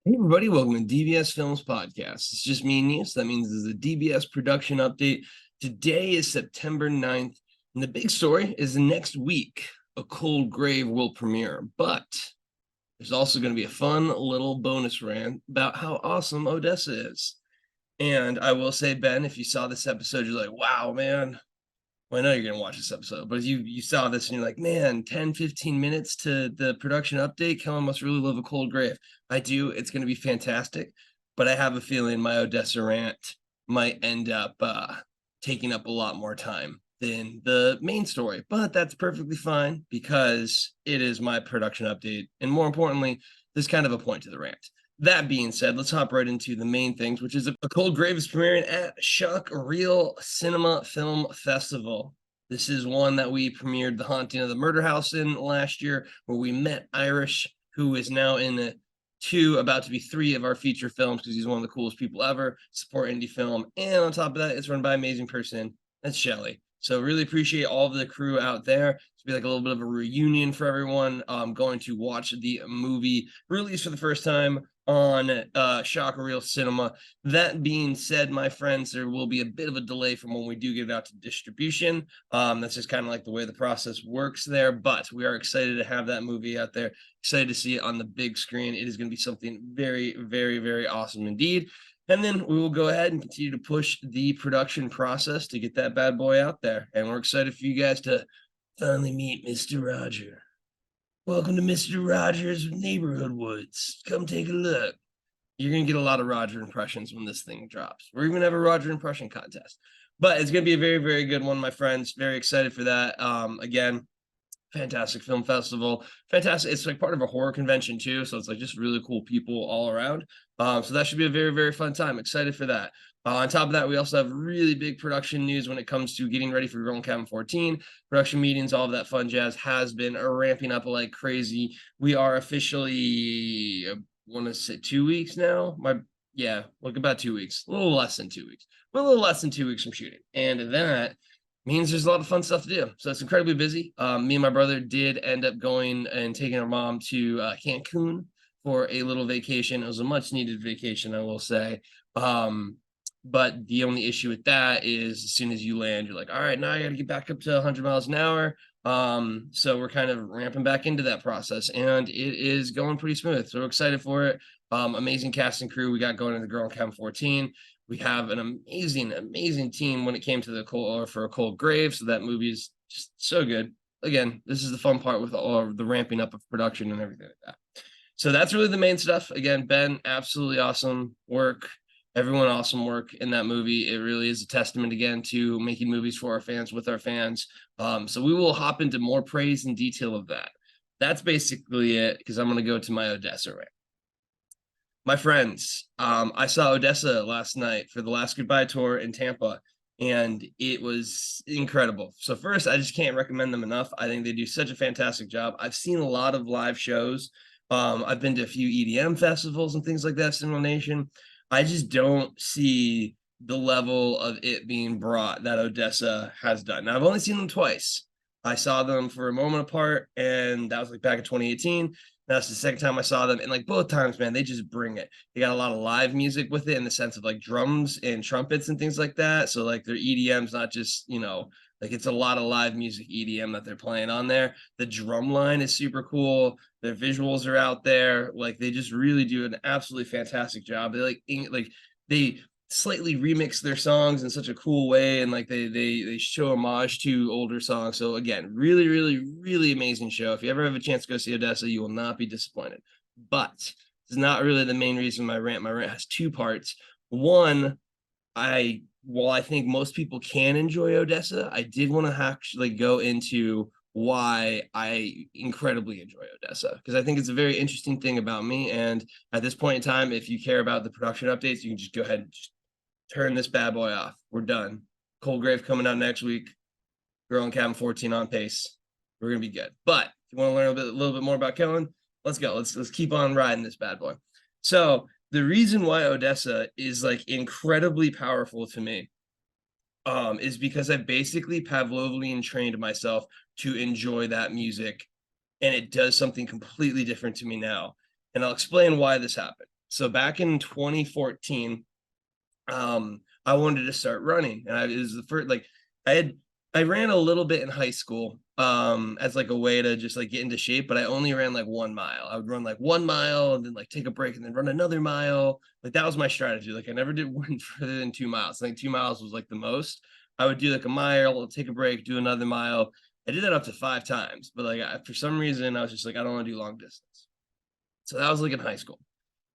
Hey everybody, welcome to DBS Films Podcast. It's just me and you, so that means this is a DBS production update. Today is September 9th, and the big story is the next week, A Cold Grave will premiere. But there's also going to be a fun little bonus rant about how awesome Odesza is. And I will say, Ben, if you saw this episode, you're like, wow, man. Well, I know you're going to watch this episode, but if you saw this and you're like, man, 10, 15 minutes to the production update, Kellan must really love A Cold Grave. I do. It's going to be fantastic, but I have a feeling my Odesza rant might end up taking up a lot more time than the main story, but that's perfectly fine because it is my production update. And more importantly, there's kind of a point to the rant. That being said, let's hop right into the main things, which is A Cold Grave is premiering at Shock Reel Cinema Film Festival. This is one that we premiered The Haunting of the Murder House in last year, where we met Irish, who is now in about to be 3 of our feature films because he's one of the coolest people ever. Support indie film. And on top of that, it's run by an amazing person. That's Shelly. So really appreciate all of the crew out there. It's be like a little bit of a reunion for everyone. Going to watch the movie released for the first time on Shock Reel Cinema. That being said, my friends, there will be a bit of a delay from when we do get it out to distribution. That's just kind of like the way the process works there, but we are excited to have that movie out there, excited to see it on the big screen. It is going to be something very, very, very awesome indeed. And then we will go ahead and continue to push the production process to get that bad boy out there. And we're excited for you guys to finally meet Mr. Roger. Welcome to Mr. Rogers' Neighborhood Woods. Come take a look. You're going to get a lot of Roger impressions when this thing drops. We're even going to have a Roger impression contest. But it's going to be a very, very good one, my friends. Very excited for that. Again, fantastic film festival. Fantastic. It's like part of a horror convention too. So it's like just really cool people all around. So that should be a very, very fun time. Excited for that. On top of that, we also have really big production news when it comes to getting ready for Girl in Cabin 14. Production meetings, all of that fun jazz has been ramping up like crazy. We are officially, I want to say 2 weeks now. About 2 weeks, a little less than 2 weeks. We're a little less than 2 weeks from shooting. And that means there's a lot of fun stuff to do. So it's incredibly busy. Me and my brother did end up going and taking our mom to Cancun for a little vacation. It was a much needed vacation, I will say. But the only issue with that is as soon as you land, you're like, all right, now I got to get back up to 100 miles an hour. So we're kind of ramping back into that process, and it is going pretty smooth. So we're excited for it. Amazing cast and crew we got going into Girl in Cabin 14. We have an amazing, amazing team when it came to for A Cold Grave. So that movie is just so good. Again, this is the fun part with all the ramping up of production and everything like that. So that's really the main stuff. Again, Ben, absolutely awesome work. Everyone awesome work in that movie. It really is a testament again to making movies for our fans with our fans. So we will hop into more praise and detail of that. That's basically it because I'm going to go to my Odesza rant. My friends, I saw Odesza last night for the last goodbye tour in Tampa, and it was incredible. So first, I just can't recommend them enough. I think they do such a fantastic job. I've seen a lot of live shows. I've been to a few EDM festivals and things like that, Cinema Nation. I just don't see the level of it being brought that Odesza has done. Now, I've only seen them twice. I saw them for a moment apart, and that was like back in 2018. That's the second time I saw them. And like both times, man, they just bring it. They got a lot of live music with it in the sense of like drums and trumpets and things like that. So like their EDM's not just, like it's a lot of live music EDM that they're playing on there. The drum line is super cool. Their visuals are out there. Like they just really do an absolutely fantastic job. They slightly remix their songs in such a cool way, and like they show homage to older songs. So again, really, really, really amazing show. If you ever have a chance to go see Odesza, you will not be disappointed. But it's not really the main reason my rant. My rant has 2 parts. One, while I think most people can enjoy Odesza, I did want to actually go into why I incredibly enjoy Odesza, because I think it's a very interesting thing about me. And at this point in time, if you care about the production updates, you can just go ahead and just turn this bad boy off. We're done. Cold Grave coming out next week. Girl in Cabin 14 on pace. We're gonna be good. But if you want to learn a little bit more about Kellan, let's go. Let's keep on riding this bad boy. So the reason why Odesza is like incredibly powerful to me is because I basically Pavlovian trained myself to enjoy that music, and it does something completely different to me now. And I'll explain why this happened. So back in 2014, I wanted to start running, and it was the first like I had I ran a little bit in high school, as like a way to just like get into shape, but I only ran like 1 mile. I would run like 1 mile and then like take a break and then run another mile. Like that was my strategy. Like I never did one further than 2 miles. I think 2 miles was like the most. I would do like a mile, take a break, do another mile. I did that up to 5 times, but like for some reason I was just like I don't want to do long distance. So that was like in high school.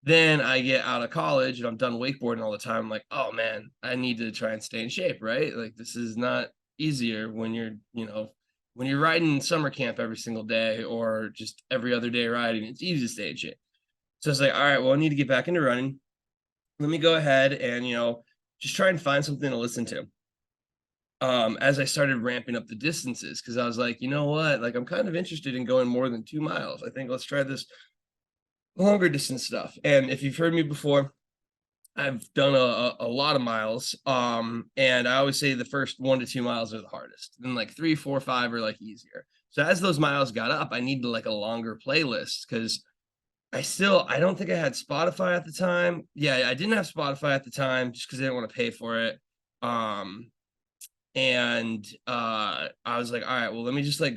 Then I get out of college and I'm done wakeboarding all the time. I'm like, oh man, I need to try and stay in shape, right? Like this is not easier when when you're riding summer camp every single day or just every other day riding, it's easy to stay in shape. So it's like, all right, well, I need to get back into running. Let me go ahead and just try and find something to listen to. As I started ramping up the distances, because I was like, you know what? Like I'm kind of interested in going more than 2 miles. I think let's try this longer distance stuff. And if you've heard me before, I've done a lot of miles. And I always say the first 1 to 2 miles are the hardest. Then like 3, 4, 5 are like easier. So as those miles got up, I needed like a longer playlist because I don't think I had Spotify at the time. Yeah, I didn't have Spotify at the time just because I didn't want to pay for it. Um, and I was like, all right, well, let me just like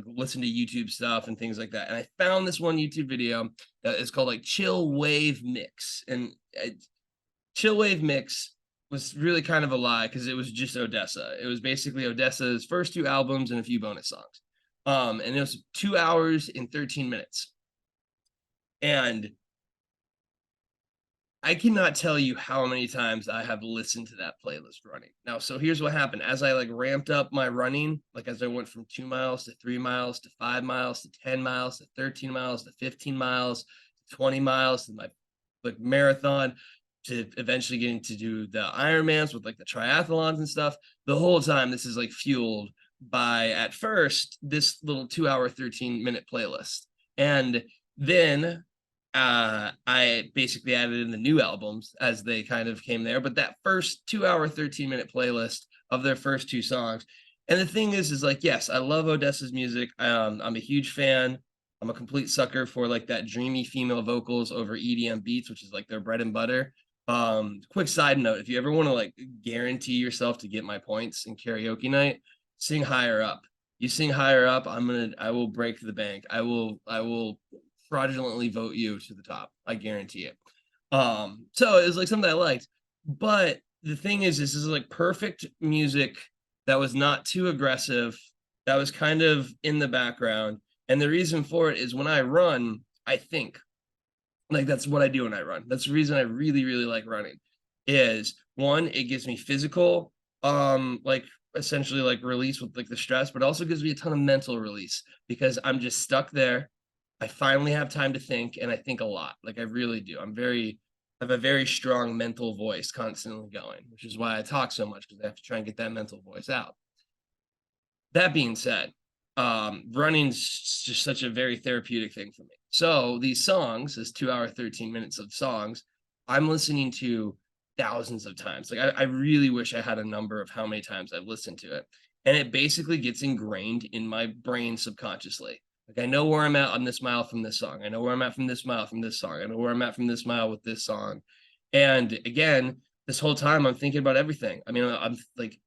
listen to YouTube stuff and things like that. And I found this one YouTube video that is called like Chill Wave Mix. And Chill Wave Mix was really kind of a lie because it was just Odesza. It was basically Odesza's first two albums and a few bonus songs. And it was 2 hours and 13 minutes. And I cannot tell you how many times I have listened to that playlist running. Now, so here's what happened. As I like ramped up my running, like as I went from 2 miles to 3 miles to 5 miles to 10 miles to 13 miles to 15 miles to 20 miles to my like marathon to eventually getting to do the Ironmans with like the triathlons and stuff. The whole time, this is like fueled by at first this little 2 hour, 13-minute playlist. And then I basically added in the new albums as they kind of came there. But that first 2 hour, 13-minute playlist of their first two songs. And the thing is like, yes, I love Odesza's music. I'm a huge fan. I'm a complete sucker for like that dreamy female vocals over EDM beats, which is like their bread and butter. Quick side note, if you ever want to like guarantee yourself to get my points in karaoke night, sing Higher Up. You sing Higher Up, I will break the bank. I will fraudulently vote you to the top. I guarantee it. So it was like something I liked. But the thing is, this is like perfect music that was not too aggressive, that was kind of in the background. And the reason for it is when I run, I think like that's what I do when I run. That's the reason I really, really like running. Is one, it gives me physical, like essentially like release with like the stress, but also gives me a ton of mental release because I'm just stuck there. I finally have time to think, and I think a lot. Like I really do. I have a very strong mental voice constantly going, which is why I talk so much because I have to try and get that mental voice out. That being said, running's just such a very therapeutic thing for me. So these songs, this 2 hour, 13 minutes of songs, I'm listening to thousands of times. Like I really wish I had a number of how many times I've listened to it. And it basically gets ingrained in my brain subconsciously. Like I know where I'm at on this mile from this song. I know where I'm at from this mile from this song. I know where I'm at from this mile with this song. And again, this whole time I'm thinking about everything. I mean, I'm like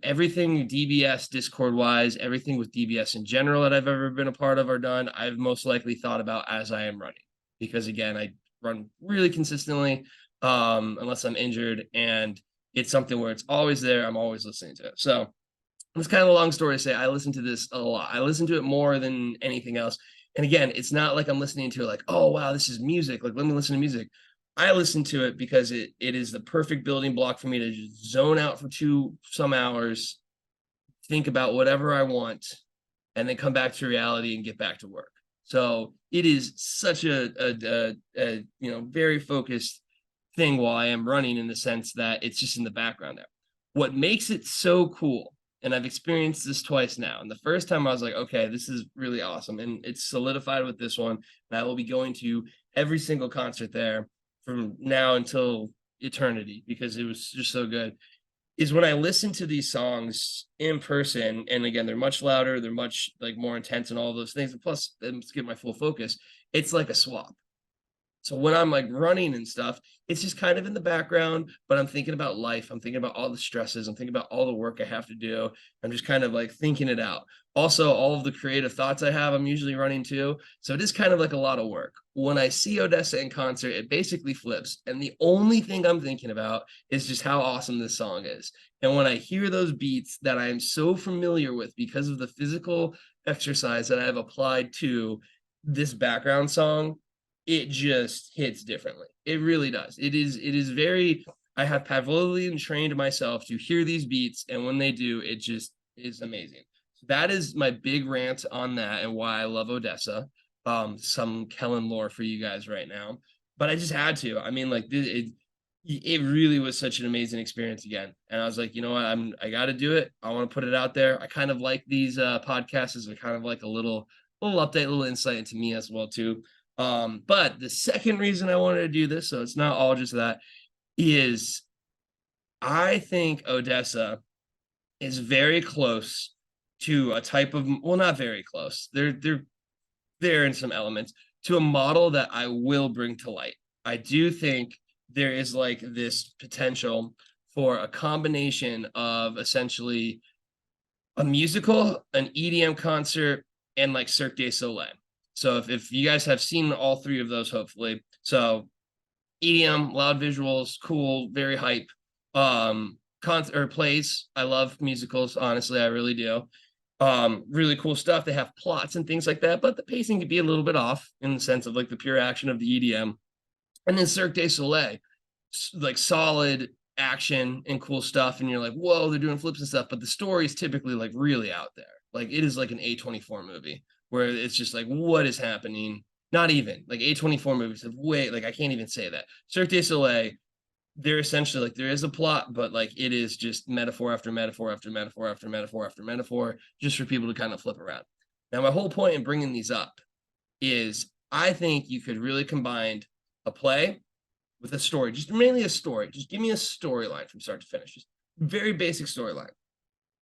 everything DBS Discord wise, everything with DBS in general that I've ever been a part of or done, I've most likely thought about as I am running. Because again, I run really consistently, unless I'm injured, and it's something where it's always there. I'm always listening to it. So it's kind of a long story to say I listen to this a lot. I listen to it more than anything else. And again, it's not like I'm listening to it like, oh wow, this is music. Like let me listen to music. I listen to it because it is the perfect building block for me to just zone out for some hours, think about whatever I want, and then come back to reality and get back to work. So it is such a very focused thing while I am running in the sense that it's just in the background there. What makes it so cool, and I've experienced this twice now. And the first time I was like, okay, this is really awesome. And it's solidified with this one. And I will be going to every single concert there from now until eternity because it was just so good. Is when I listen to these songs in person, and again, they're much louder, they're much like more intense and all those things. And plus, to get my full focus, it's like a swap. So when I'm like running and stuff, it's just kind of in the background, but I'm thinking about life. I'm thinking about all the stresses. I'm thinking about all the work I have to do. I'm just kind of like thinking it out. Also, all of the creative thoughts I have, I'm usually running too. So it is kind of like a lot of work. When I see Odesza in concert, it basically flips. And the only thing I'm thinking about is just how awesome this song is. And when I hear those beats that I am so familiar with because of the physical exercise that I have applied to this background song, it just hits differently. It really does. It is very, I have Pavlovian trained myself to hear these beats, and when they do, it just is amazing. So that is my big rant on that and why I love Odesza. Some Kellan lore for you guys right now, but I just had to. I mean, like it really was such an amazing experience again. And I was like, you know what, I got to do it. I want to put it out there. I kind of like these podcasts as a kind of like a little update, a little insight into me as well too. But the second reason I wanted to do this, so it's not all just that, is I think Odesza is very close to a type of, well, not very close. They're there in some elements to a model that I will bring to light. I do think there is like this potential for a combination of essentially a musical, an EDM concert, and like Cirque du Soleil. So if you guys have seen all three of those, hopefully. So EDM, loud visuals, cool, very hype. Concert or plays. I love musicals, honestly, I really do. Really cool stuff. They have plots and things like that, but the pacing could be a little bit off in the sense of like the pure action of the EDM. And then Cirque du Soleil, like solid action and cool stuff, and you're like, whoa, they're doing flips and stuff, but the story is typically like really out there. Like it is like an A24 movie where it's just like, what is happening? Not even like A24 movies have way, like I can't even say that. Cirque du Soleil, they're essentially like there is a plot, but like it is just metaphor after metaphor after metaphor after metaphor after metaphor, just for people to kind of flip around. Now, my whole point in bringing these up is I think you could really combine a play with a story, just mainly a story. Just give me a storyline from start to finish, just very basic storyline.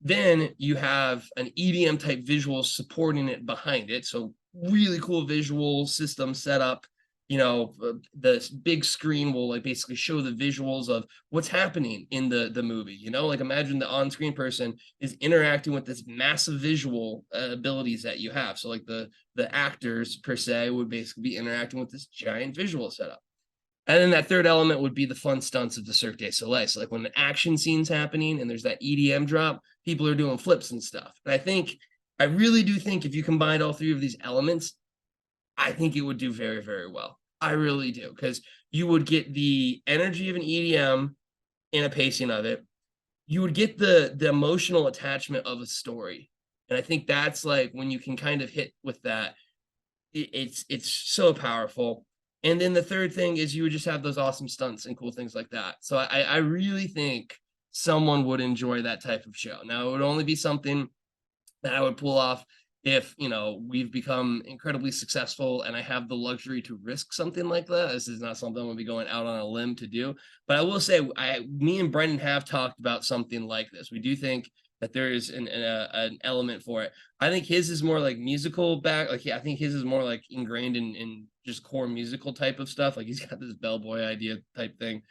Then you have an EDM type visual supporting it behind it. So really cool visual system setup. The big screen will like basically show the visuals of what's happening in the movie. Like imagine the on-screen person is interacting with this massive visual abilities that you have. So like the actors per se would basically be interacting with this giant visual setup. And then that third element would be the fun stunts of the Cirque du Soleil. So like when the action scene's happening and there's that EDM drop, people are doing flips and stuff. And I really do think if you combined all three of these elements, I think it would do very, very well. I really do, because you would get the energy of an EDM in a pacing of it. You would get the emotional attachment of a story. And I think that's like when you can kind of hit with that, it's so powerful. And then the third thing is you would just have those awesome stunts and cool things like that. So I really think someone would enjoy that type of show. Now, it would only be something that I would pull off if, we've become incredibly successful and I have the luxury to risk something like that. This is not something I'm going to be going out on a limb to do. But I will say, me and Brendan have talked about something like this. We do think that there is an element for it. I think his is more like musical back. Like, yeah, I think his is more like ingrained in just core musical type of stuff. Like he's got this bellboy idea type thing.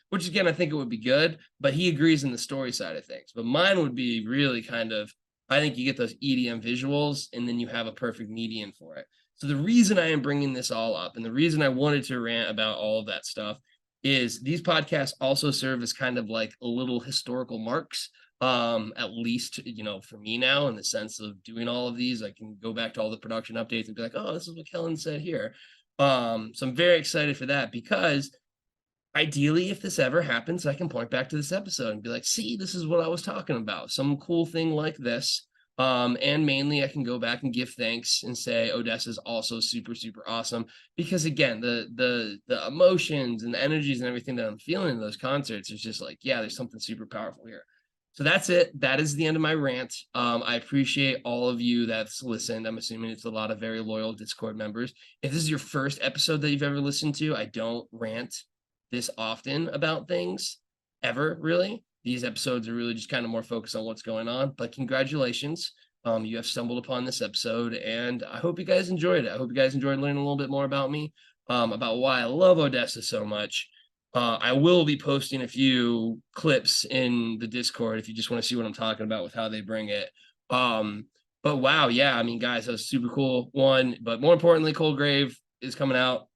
Which again, I think it would be good, but he agrees in the story side of things. But mine would be really kind of, I think you get those EDM visuals and then you have a perfect median for it. So the reason I am bringing this all up and the reason I wanted to rant about all of that stuff is these podcasts also serve as kind of like little historical marks, at least, for me now, in the sense of doing all of these. I can go back to all the production updates and be like, oh, this is what Kellan said here. So I'm very excited for that, because ideally, if this ever happens, I can point back to this episode and be like, see, this is what I was talking about. Some cool thing like this. And mainly I can go back and give thanks and say Odesza is also super, super awesome. Because again, the emotions and the energies and everything that I'm feeling in those concerts is just like, yeah, there's something super powerful here. So that's it. That is the end of my rant. I appreciate all of you that's listened. I'm assuming it's a lot of very loyal Discord members. If this is your first episode that you've ever listened to, I don't rant this often about things ever, really. These episodes are really just kind of more focused on what's going on, but congratulations. You have stumbled upon this episode and I hope you guys enjoyed it. I hope you guys enjoyed learning a little bit more about me. about why I love Odesza so much. I will be posting a few clips in the Discord if you just want to see what I'm talking about with how they bring it. But wow, yeah, I mean, guys, that was super cool one. But more importantly, Cold Grave is coming out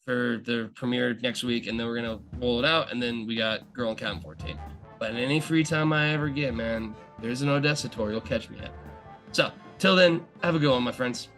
for the premiere next week, and then we're gonna roll it out, and then we got Girl and Captain 14. But in any free time I ever get, man, there's an Odesza tour. You'll catch me at. So till then, have a good one, my friends.